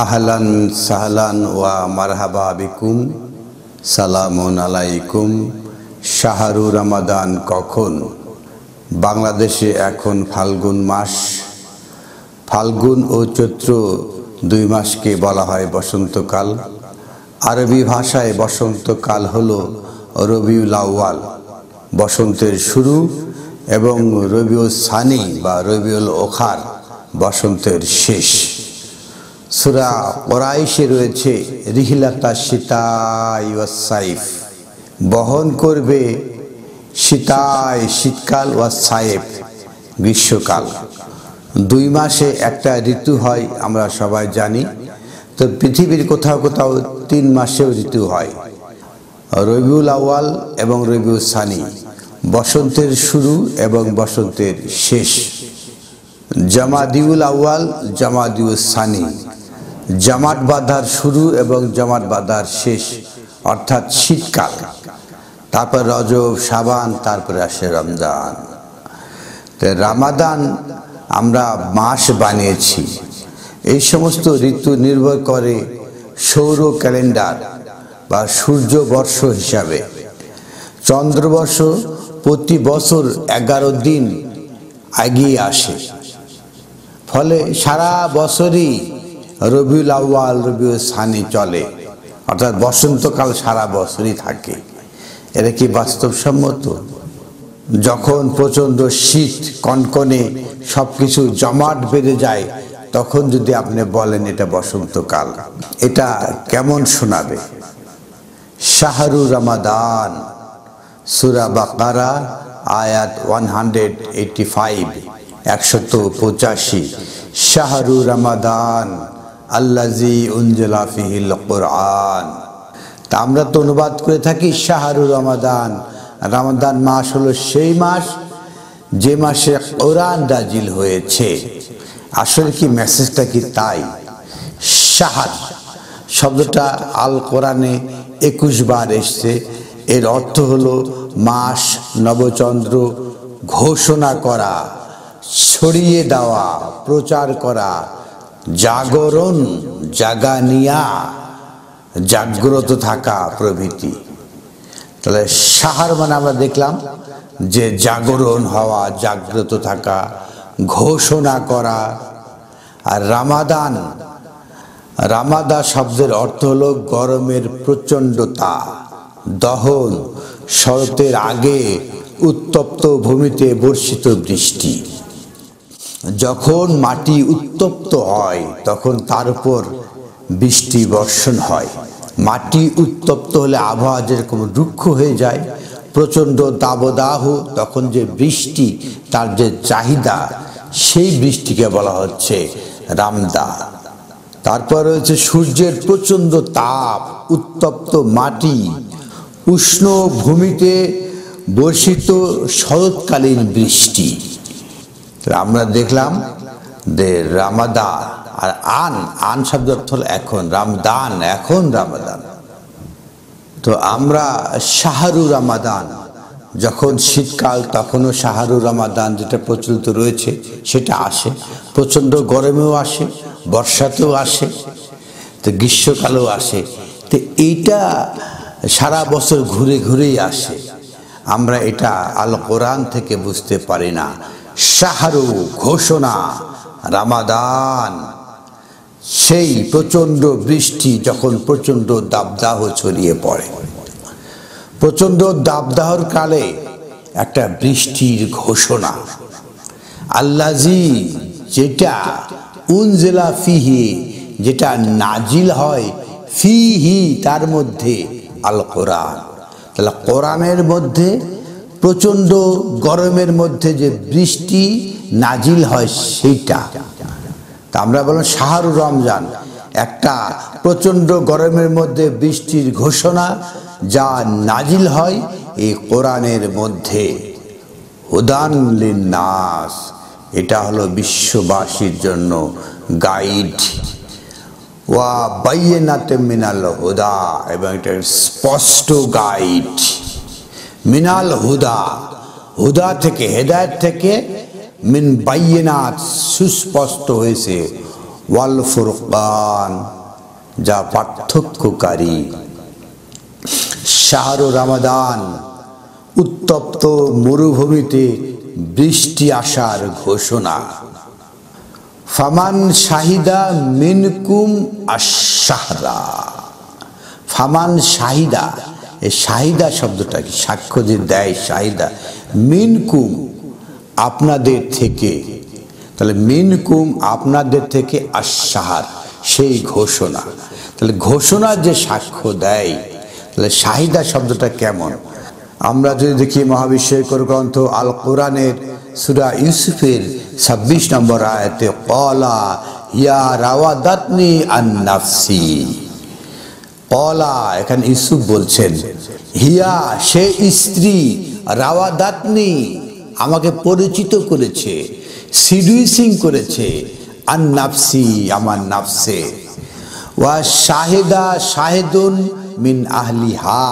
আহলান সাহলান ওয়া মারহাবা বিকুম, সালামুন আলাইকুম। শাহরু রমাদান কখন? বাংলাদেশে এখন ফাল্গুন মাস। ফাল্গুন ও চৈত্র দুই মাসকে বলা হয় বসন্তকাল। আরবি ভাষায় বসন্তকাল হলো রবিউল আউয়াল, বসন্তের শুরু, এবং রবিউল সানি বা রবিউল ওখার, বসন্তের শেষ। সূরা কুরাইশে রয়েছে রিহলাতা শিতাই ওয়াস সাইফ, বহন করবে শীতায় শীতকাল, ওয়াস সাইফ গ্রীষ্মকাল। দুই মাসে একটা ঋতু হয়, আমরা সবাই জানি। তো পৃথিবীর কোথাও কোথাও 3 মাসেও ঋতু হয়, রবিউল আউয়াল এবং রবিউল সানি, বসন্তের শুরু এবং বসন্তের শেষ। জামাদিউল আউয়াল, জামাদিউল সানি, জামাত বাঁধার শুরু এবং জামাত বাঁধার শেষ, অর্থাৎ শীতকাল। তারপর রজব, শাবান, তারপরে আসে রমজান। রামাদান আমরা মাস বানিয়েছি। এই সমস্ত ঋতু নির্ভর করে সৌর ক্যালেন্ডার বা সূর্যবর্ষ হিসাবে। চন্দ্রবর্ষ প্রতি বছর 11 দিন এগিয়ে আসে, ফলে সারা বছরই রবিউল আউয়াল রবিউল সানি চলে, অর্থাৎ বসন্তকাল সারা বছরই থাকে। এটা কি বাস্তবসম্মত? যখন প্রচণ্ড শীত, কনকনে সবকিছু জমাট বেড়ে যায়, তখন যদি আপনি বলেন এটা বসন্তকাল, এটা কেমন শোনাবে? শাহরু রমাদান, সূরা বাকারা আয়াত 185, 185। শাহরু রমাদান আল্লাজি উনজিলা ফিহিল কুরআন। তা আমরা তো অনুবাদ করে থাকি শাহরু রমাদান। রমাদান মাস হলো সেই মাস যে মাসে কোরআন নাজিল হয়েছে। আসলে কি মেসেজটা কি তাই? শাহর শব্দটা আল কোরআনে 21 বার এসছে। এর অর্থ হলো মাস, নবচন্দ্র, ঘোষণা করা, ছড়িয়ে দেওয়া, প্রচার করা, জাগরণ, জাগানিয়া, জাগ্রত থাকা প্রভৃতি। তাহলে শাহর মানে আমরা দেখলাম যে জাগরণ হওয়া, জাগ্রত থাকা, ঘোষণা করা। আর রামাদান, রামাদা শব্দের অর্থ হলো গরমের প্রচণ্ডতা, দহন, শরতের আগে উত্তপ্ত ভূমিতে বর্ষিত বৃষ্টি। যখন মাটি উত্তপ্ত হয় তখন তার উপর বৃষ্টি বর্ষণ হয়। মাটি উত্তপ্ত হলে আবহাওয়া যেরকম রুক্ষ হয়ে যায়, প্রচণ্ড দাবদাহ, তখন যে বৃষ্টি, তার যে চাহিদা, সেই বৃষ্টিকে বলা হচ্ছে রামদা। তারপর রয়েছে সূর্যের প্রচণ্ড তাপ, উত্তপ্ত মাটি, উষ্ণ ভূমিতে বর্ষিত শরৎকালীন বৃষ্টি। আমরা দেখলাম যে রামাদা আর আন শব্দ অর্থ হল এখন, রামদান, এখন রামাদান। তো আমরা শাহরু রমাদান, যখন শীতকাল তখনও শাহরু রমাদান যেটা প্রচলিত রয়েছে সেটা আসে। প্রচণ্ড গরমেও আসে, বর্ষাতেও আসে, তো গ্রীষ্মকালেও আসে। তো এইটা সারা বছর ঘুরে ঘুরেই আসে। আমরা এটা আল কোরআন থেকে বুঝতে পারি না। শাহরু ঘোষণা, রামাদান সেই প্রচণ্ড বৃষ্টি, যখন প্রচণ্ড দাবদাহ ছড়িয়ে পড়ে। প্রচণ্ড দাবদাহর কালে একটা বৃষ্টির ঘোষণা। আল্লাজি, যেটা উনজিলা ফিহি, যেটা নাজিল হয়, ফিহি তার মধ্যে, আল কোরআন। তাহলে কোরআনের মধ্যে প্রচণ্ড গরমের মধ্যে যে বৃষ্টি নাজিল হয় সেইটা। তা আমরা বললাম শাহরু রমজান, একটা প্রচণ্ড গরমের মধ্যে বৃষ্টির ঘোষণা যা নাজিল হয় এই কোরআনের মধ্যে। হুদান লিন্নাস, এটা হলো বিশ্ববাসীর জন্য গাইড। ওয়া বাইয়িনাতিম মিনাল হুদা, এবং এটা স্পষ্ট গাইড। মিনাল হুদা, হুদা থেকে, হেদায়েত থেকে, মিন বাইয়িনাত সুস্পষ্ট হয়েছে, ওয়াল ফুরকান, যা পার্থক্যকারী। শাহরু রমাদান, উত্তপ্ত মরুভূমিতে বৃষ্টি আসার ঘোষণা। ফামান শাহিদা মিনকুম আশ-শাহরা, ফামান শাহিদা, এই শাহিদা শব্দটা কি? সাক্ষ্য যে দেয়, শাহিদা। মিনকুম, আপনাদের থেকে, তাহলে মিনকুম আপনাদের থেকে, আশ-শাহর সেই ঘোষণা। তাহলে ঘোষণা যে সাক্ষ্য দেয়, তাহলে শাহিদা শব্দটা কেমন? আমরা যদি দেখি মহাবিশ্বকর গ্রন্থ আল কোরআনের সূরা ইউসুফের 26 নম্বর আয়াতে, ক্বালা ইয়া রাওয়াদাতনি আন নাফসি। ক্বালা, এখানে ইউসুফ বলছেন, হিয়া সে স্ত্রী, রাওয়াদাতনি আমাকে পরিচিত করেছে, সিডুইসিং করেছে, আন নাফসি আমার নাফসে। ওয়া শাহিদা শাহিদুন মিন আহলিহা,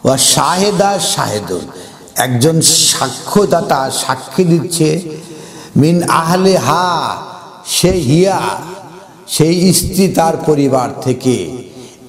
ওয়া শাহেদা শাহেদুন একজন সাক্ষ্যদাতা সাক্ষী দিচ্ছে, মিন আহলিহা সে হিয়া সেই স্ত্রী তার পরিবার থেকে,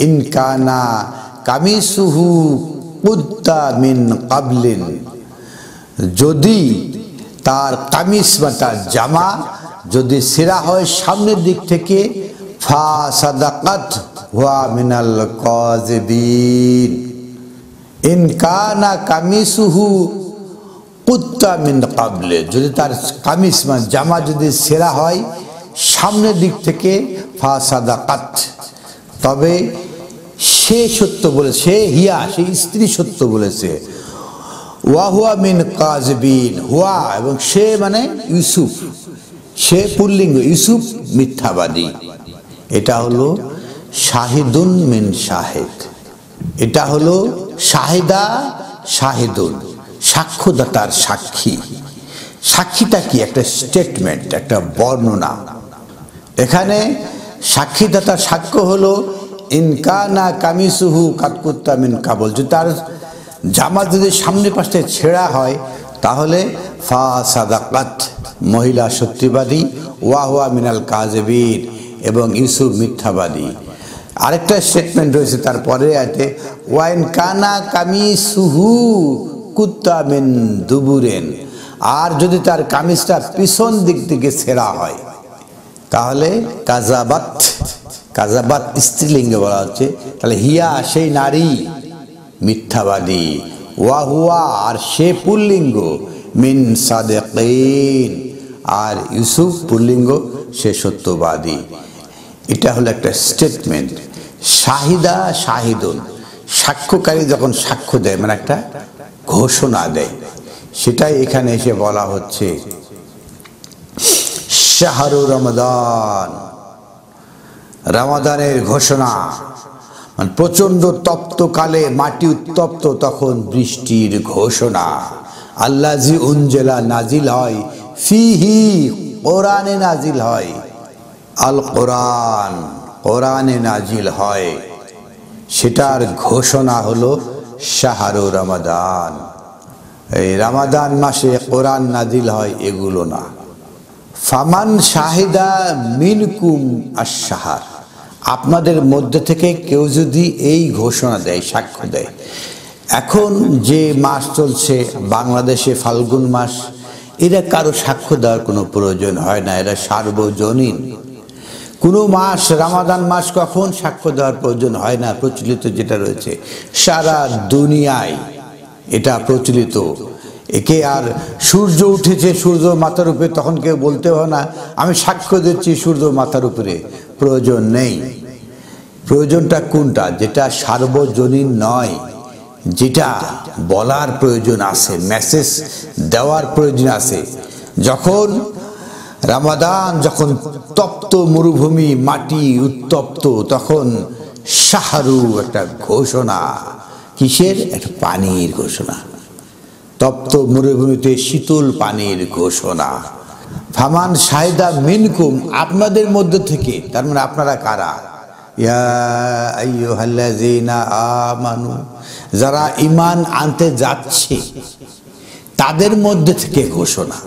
ইনকানা কামিসুহু কুদ্দা মিন কাবলিন, যদি তার কামিজ বা তার জামা যদি ছেঁড়া হয় সামনের দিক থেকে, ফা সাদাকাত হুয়া মিনাল কাযিবিন। ইনকানা কামিসুহু কুদ্দা মিন কাবলে, যদি তার কামিজ বা জামা যদি ছেঁড়া হয় সামনের দিক থেকে, ফা সাদাকাত তবে সে সত্য বলেছে, সে হিয়া সেই স্ত্রী সত্য বলেছে। ওয়া হুয়া মিন কাযিবিন, হুয়া এবং সে মানে ইউসুফ, সে পুল্লিঙ্গ, ইউসুফ মিথ্যাবাদী। এটা হলো শাহিদুন মিন শাহিদ, এটা হলো শাহিদা শাহিদুন সাক্ষ্যদাতার সাক্ষী। সাক্ষীটা কি? একটা স্টেটমেন্ট, একটা বর্ণনা। এখানে সাক্ষীদাতার সাক্ষ্য হলো ইনকানা কামিসুহু কাতকুত্তা মিন কাবল, যদি তার জামা যদি সামনে পাশে ছেঁড়া হয় তাহলে ফা সাদাকাত মহিলা সত্যবাদী, ওয়া হুয়া মিনাল কাযিবিন এবং ইউসুফ মিথ্যাবাদী। আরেকটা স্টেটমেন্ট রয়েছে তারপরে আছে, ওয়াইন কানা কামিসুহু কুত্তা মিন দুবুরেন, আর যদি তার কামিজটা পিছন দিক থেকে ছেঁড়া হয় তাহলে কাযাবাত, কাযাবাত স্ত্রীলিঙ্গে বলা হচ্ছে, তাহলে হিয়া সেই নারী মিথ্যাবাদী, ওয়া হুয়া আর সে পুল্লিঙ্গ, মিন সাদিকিন আর ইউসুফ পুল্লিঙ্গ, সে সত্যবাদী। এটা হলো একটা স্টেটমেন্ট। শাহিদা শাহিদুন সাক্ষ্যকারী যখন সাক্ষ্য দেয় মানে একটা ঘোষণা দেয়, সেটাই এখানে এসে বলা হচ্ছে। শাহরু রমাদান, রমাদানের ঘোষণা, মানে প্রচন্ড তপ্তকালে মাটি উত্তপ্ত তখন বৃষ্টির ঘোষণা। আল্লাজি উনজেলা নাজিল হয়, ফিহি কোরআনে নাজিল হয়, আল কোরআন কোরআনে নাজিল হয়, সেটার ঘোষণা হলো শাহরু রমাদান। এই রমাদান মাসে কোরআন নাজিল হয় এগুলো না। ফামান শাহিদা মিনকুম আশ-শাহর, আপনাদের মধ্যে থেকে কেউ যদি এই ঘোষণা দেয়, সাক্ষ্য দেয়। এখন যে মাস চলছে বাংলাদেশে ফাল্গুন মাস, এরা কারো সাক্ষ্য দেওয়ার কোনো প্রয়োজন হয় না, এরা সার্বজনীন। কোনো মাস, রমাদান মাস কখন সাক্ষ্য দেওয়ার প্রয়োজন হয় না, প্রচলিত যেটা রয়েছে সারা দুনিয়ায় এটা প্রচলিত। একে আর সূর্য উঠেছে সূর্য মাথার উপরে তখন কেউ বলতে হয় না আমি সাক্ষ্য দিচ্ছি সূর্য মাথার উপরে, প্রয়োজন নেই। প্রয়োজনটা কোনটা? যেটা সার্বজনীন নয়, যেটা বলার প্রয়োজন আছে, মেসেজ দেওয়ার প্রয়োজন আছে। যখন রমাদান, যখন তপ্ত মরুভূমি মাটি উত্তপ্ত, তখন শাহরু একটা ঘোষণা, কিসের? একটা পানির ঘোষণা। তপ্ত মরুভূমিতে শীতল পানির ঘোষণা। ফামান শাহিদা মিনকুম, আপনাদের মধ্যে থেকে, তার মানে আপনারা কারা? ইয়া আইয়ুহাল্লাযীনা আমানু, যারা ঈমান আনতে যাচ্ছে তাদের মধ্যে থেকে ঘোষণা।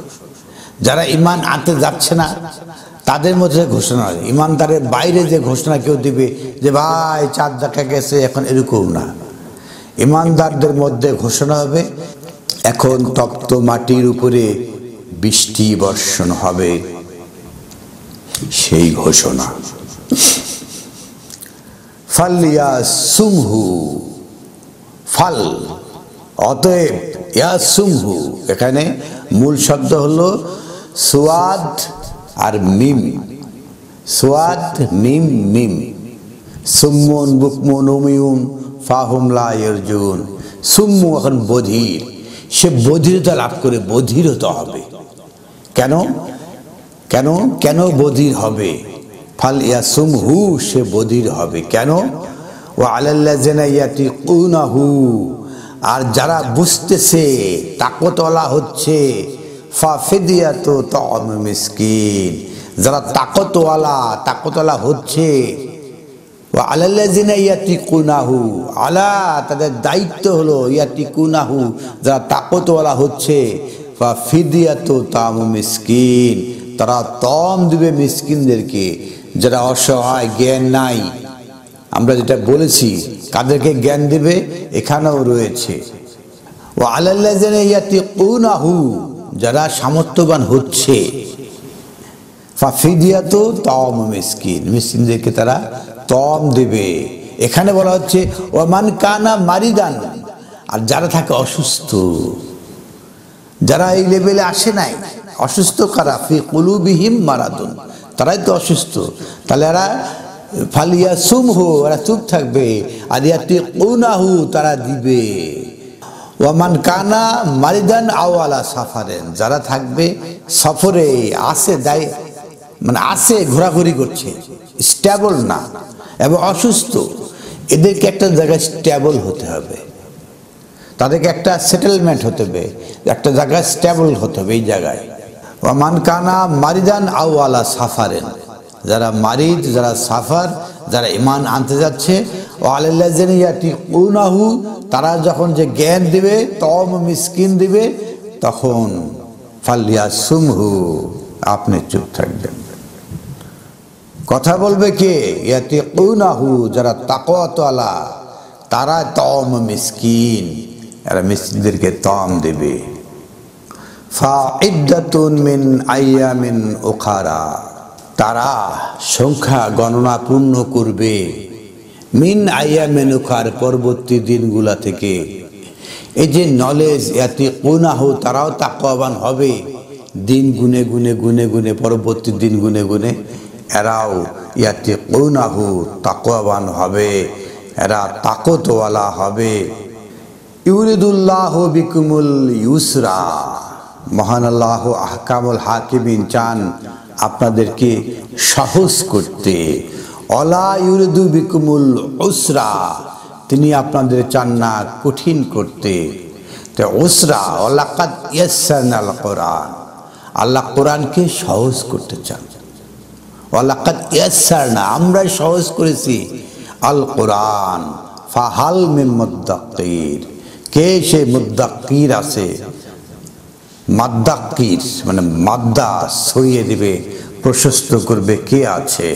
যারা ঈমান আনতে যাচ্ছে না তাদের মধ্যে ঘোষণা হয়। ইমানদারের বাইরে যে ঘোষণা কেউ দিবে যে ভাই চাঁদ দেখা গেছে, এখন এরকম না। ইমানদারদের মধ্যে ঘোষণা হবে এখন তপ্ত মাটির উপরে বৃষ্টি বর্ষণ হবে, সেই ঘোষণা। ফালিয়াসুমহু, ফাল অতএব, ইয়াসুমহু এখানে মূল শব্দ হলো সুয়াদ আর মিম, সুয়াদ মিম মিম, সুম্মুন বুকমুন উমিউন ফাহুম লা ইয়ারজুন। সুম্মু এখন বধির, সে বধিরতা লাভ করে, বধির হতে হবে। কেন কেন কেন বধির হবে? ফাল ইয়াসুমহু, সে বধির হবে। কেন? ওয়া আলাল্লাযিনা ইয়াতিকুনাহু, আর যারা বুঝতেছে তাকতওয়ালা হচ্ছে, ফাফিদিয়াতু তা'আম মিসকিন, যারা তাকতওয়ালা হচ্ছে, ওয়া আলাল্লাযিনা ইয়াতিকুনাহু, আলা তাদের দায়িত্ব হলো, ইয়াতিকুনাহু যারা তাকতওয়ালা হচ্ছে, ফাফিদিয়াতু তা'আম মিসকিন, তারা তম দিবে মিসকিনদেরকে, যারা অসহায়, জ্ঞান নাই। আমরা যেটা বলেছি কাদেরকে জ্ঞান দিবে এখানেও রয়েছে। ওয়া আলাল্লাযিনা ইয়াতিকুনাহু, যারা সামর্থ্যবান হচ্ছে, ফাফিদিয়াতু তা'আম মিসকিন, মিসকিনদেরকে তারা তম দেবে। এখানে বলা হচ্ছে ওয়া মান কানা মারিদান, আর যারা থাকে অসুস্থ, যারা এই লেভেলে আসে নাই, অসুস্থ কারা? ফি কুলুবিহিম মারাদুন, তারাই তো অসুস্থ। তাহলে এরা ফালিয়াসুমহু, এরা চুপ থাকবে, আর ইয়াতিকুনাহু তারা দিবে। ওয়া মান কানা মারিদান আও আলা সাফারেন, যারা থাকবে সফরে, আসে দায় মানে আসে ঘোরাঘুরি করছে, স্টেবল না এবং অসুস্থ, এদেরকে একটা জায়গায় স্টেবল হতে হবে, তাদেরকে একটা সেটেলমেন্ট হতে হবে, একটা জায়গায় স্টেবল হতে হবে। এই জায়গায় ওয়া মান কানা মারিদান আও আলা সাফারেন, যারা মারিদ, যারা সাফার, যারা ঈমান আনতে যাচ্ছে, ওয়া আলাল্লাযিনা ইয়াতিকুনাহু, তারা যখন যে জ্ঞান দিবে, তম মিসকিন দিবে, তখন ফালিয়াসুমহু, আপনি চুপ থাকবেন। কথা বলবে কে? ইয়াতিকুনাহু, যারা তাকওয়াওয়ালা, তারা তম মিসকিন, এরা মিসকিনদেরকে তম দেবে। ফাইদ্দাতুন মিন আইয়ামিন উখারা, তারা সংখ্যা গণনা পূর্ণ করবে, মিন আইয়ামিন উখার, পরবর্তী দিনগুলা থেকে। এই যে নলেজ, ইয়াতিকুনাহু, তারাও তাকওয়াবান হবে, দিন গুনে গুনে গুনে গুনে, পরবর্তী দিন গুনে গুনে এরাও ইয়াতিকুনাহু তাকওয়াবান হবে, এরা তাকতওয়ালা হবে। ইউরিদুল্লাহু বিকুমুল ইউসরা, মহান আল্লাহ আহকামুল হাকিমিন চান আপনাদেরকে সহজ করতে। অলা ইউরিদু বিকুমুল উসরা, তিনি আপনাদের চান না কঠিন করতে। তো উসরা, ওয়ালাকাদ ইয়াসসারনাল কোরআন, আল্লাহ কোরআনকে সহজ করতে চান। ওয়ালাকাদ ইয়াসসারনা, আমরাই সহজ করেছি আল কোরআন। ফাহাল মিন মুদ্দাক্কির, কে সে মুদ্দাক্কির আছে? মাদ্দাক্কির মানে মাদ্দা ছড়িয়ে দিবে, প্রশস্ত করবে, কে আছে?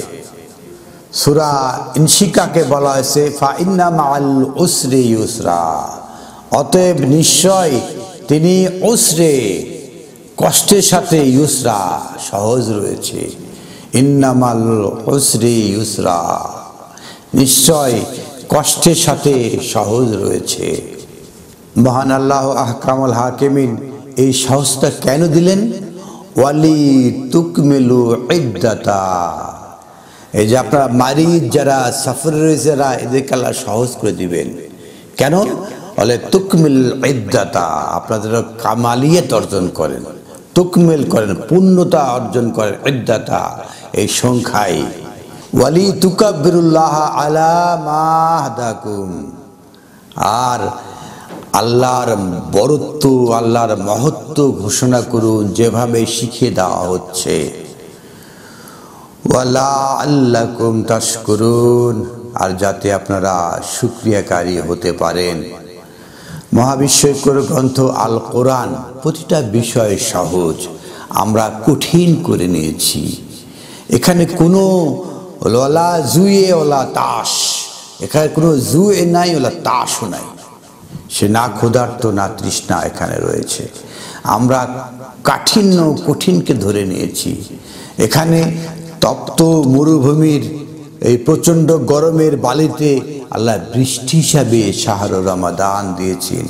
সূরা ইনশিকাকে বলা হয়েছে ফা ইন্না মাআল উসরি ইউসরা, অতএব নিশ্চয় তিনি উসরে, কষ্টের সাথে, ইউসরা সহজ রয়েছে। ইন্নামাল উসরি ইউসরা, নিশ্চয় কষ্টের সাথে সহজ রয়েছে। মহান আল্লাহ আহকামুল হাকিমিন এই সহজটা কেন দিলেন? ওয়ালি তুকমিলু ইদ্দাতা, এই যে আপনারা মারিদ, যারা সফরে রয়েছে, এদেরকে আল্লাহ সহজ করে দিবেন। কেন? বলে তুকমিল ইদ্দাতা, আপনাদের কামালিয়ত অর্জন করেন, তুকমিল করেন, পূর্ণতা অর্জন করেন, ইদ্দাতা এই সংখ্যায়। ওয়ালি তুকাব্বিরুল্লাহ আলা মা হাদাকুম, আর আল্লাহর বরত্ব, আল্লাহর মহত্ব ঘোষণা করুন যেভাবে শিখিয়ে দেওয়া হচ্ছে। ওয়ালা আল্লাকুম তাশকুরুন, আর যাতে আপনারা শুকরিয়াকারী হতে পারেন। মহাবিশ্বকর গ্রন্থ আল কোরআন প্রতিটা বিষয় সহজ, আমরা কঠিন করে নিয়েছি। এখানে কোনো ওলা জুয়ে ওলা তাস, এখানে কোনো জুয়ে নাই, ওলা তাসও নাই। সে না ক্ষুধার্ত না তৃষ্ণা এখানে রয়েছে। আমরা কাঠিন্য কঠিনকে ধরে নিয়েছি। এখানে তপ্ত মরুভূমির এই প্রচণ্ড গরমের বালিতে আল্লাহ বৃষ্টি হিসাবে শাহর রমাদান দিয়েছেন।